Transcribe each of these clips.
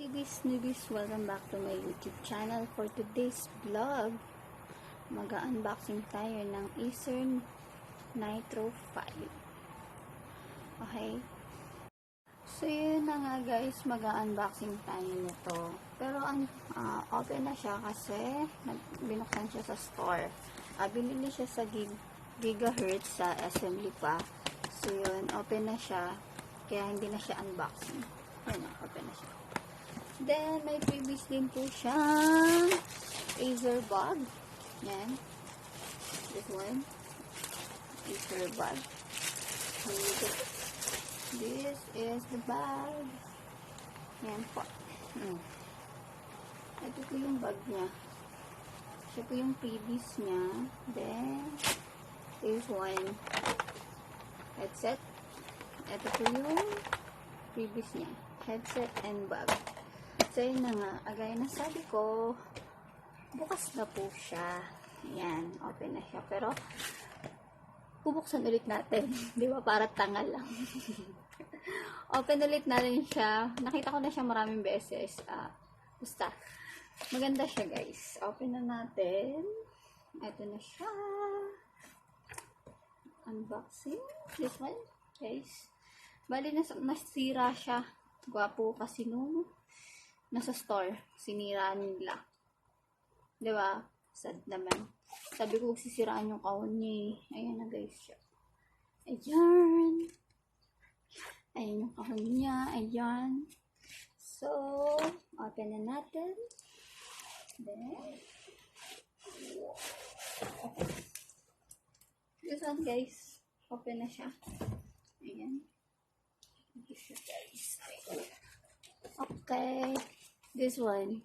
Newbies, welcome back to my YouTube channel. For today's vlog, mag-unboxing tayo ng ACER NITRO 5. Okay? So, yun na nga guys, mag-unboxing tayo nito. Pero, open na siya kasi binuksan siya sa store. Binili siya sa gigahertz sa assembly pa. So, yun, open na siya. Kaya hindi na siya unboxing. Ayan na, open na siya. Then, may previous din po siyang ACER bag. Yan. This one. ACER bag. This is the bag. Yan po. Ito po yung bag niya. Siya po yung previous niya. Then, this one. Headset. Ito po yung previous niya. Headset and bag. So, yun na nga. Agay na sabi ko, bukas na po siya. Ayan. Open na siya. Pero, bubuksan ulit natin. Di ba? Para tanga lang. Open ulit natin siya. Nakita ko na siya maraming beses. Basta. Maganda siya, guys. Open na natin. Ito na siya. Unboxing. This one, guys. Bali, nasira siya. Gwapo kasi nung nasa store. Sinira nila. Diba? Sad naman. Sabi ko, sisiraan yung kahon niya. Ayan na guys siya. Ayan. Ayan yung kahon niya. Ayan. So, open na natin. Then, okay. This one guys. Open na siya. Ayan. This one guys. Okay. This one.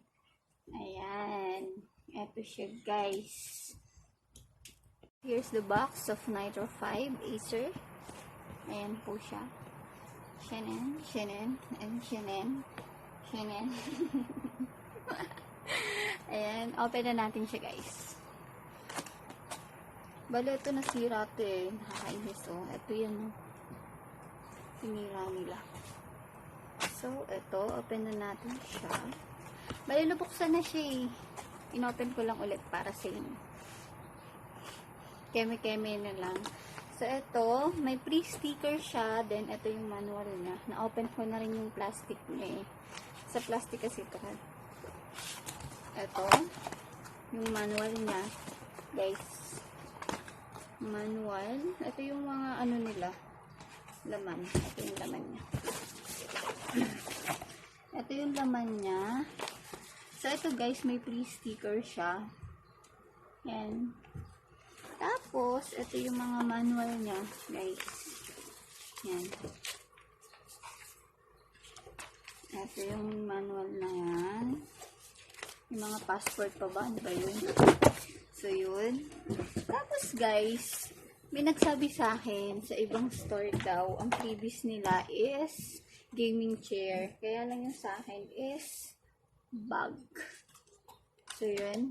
Ayan. Ito siya, guys. Here's the box of NITRO 5 ACER. Ayan po siya. Shenen, shenen, and shenen. Shenen. Ayan. Open na natin siya, guys. Bale, ito nasira ito eh. Nakakainis, oh. Ito yan, oh. Sinira nila. So, ito, open na natin siya. Bali, nabuksan na siya eh. Inopen ko lang ulit para sa inyo. Keme-keme na lang. So, ito, may pre-sticker siya. Then, ito yung manual niya. Na-open ko na rin yung plastic niya eh. Sa plastic kasi ito. Ito, yung manual niya. Guys, manual. Ito yung mga ano nila. Laman. Ito yung laman niya. Ito yung laman niya. So, ito guys, may pre-sticker siya. Yan. Tapos, ito yung mga manual niya, guys. Yan. Ito yung manual na yan. Yung mga passport pa ba? Ano ba yun? So, yun. Tapos, guys, may nagsabi sa akin, sa ibang store daw, ang previous nila is gaming chair. Kaya lang yung sa akin is bag. So, yun.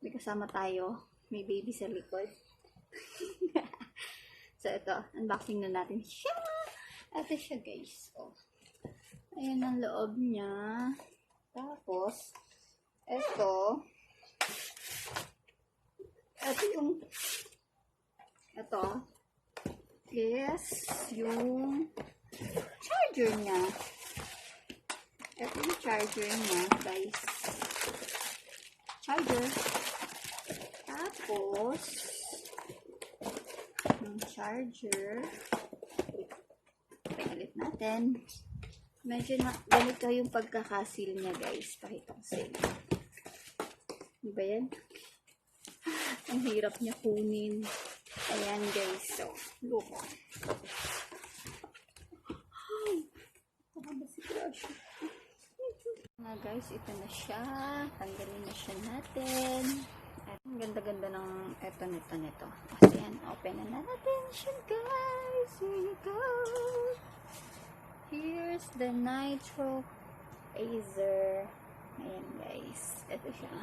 May kasama tayo. May baby sa likod. So, ito. Unboxing na natin siya. Ito siya, guys. Oh. Ayan ang loob niya. Tapos, ito. Ito yung ito is yung charger niya. Ito yung charger niya, guys. Charger. Tapos, yung charger. Pagalit natin. Medyo na, ganito yung pagkakasil niya, guys. Pakita ko sa inyo. Diba yan? Ang hirap niya kunin. Ayan, guys. So, look. Nga guys, ito na siya. Tanggalin na siya natin. At ang ganda-ganda ng nito. Kasi yan, open na natin siya, guys. Here you go. Here's the NITRO ACER. Ayan, guys. Ito siya.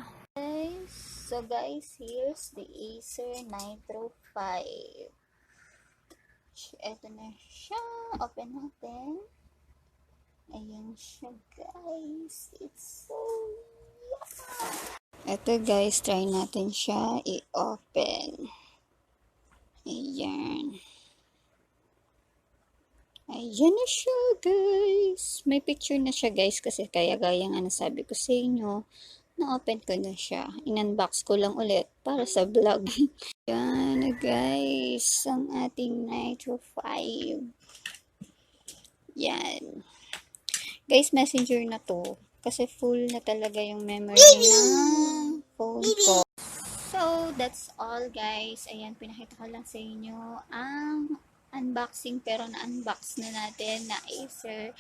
So guys, here's the ACER NITRO 5. Ito na siya. Open natin. Ayan siya, guys. It's so yummy. Ito, guys. Try natin siya i-open. Ayan. Ayan na siya, guys. May picture na siya, guys. Kasi kaya gaya nga nasabi ko sa inyo, na-open ko na siya. In-unbox ko lang ulit para sa vlog. Yan na, guys. Ang ating NITRO 5. Yan. Guys, messenger na to. Kasi full na talaga yung memory ng phone ko. So, that's all, guys. Ayan, pinakita ko lang sa inyo ang unboxing, pero na-unbox na natin na ACER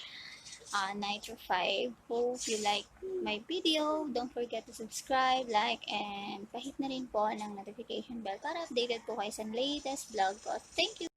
NITRO 5. Hope you like my video. Don't forget to subscribe, like, and pahit na rin po ng notification bell para updated po kayo sa latest vlog ko. Thank you!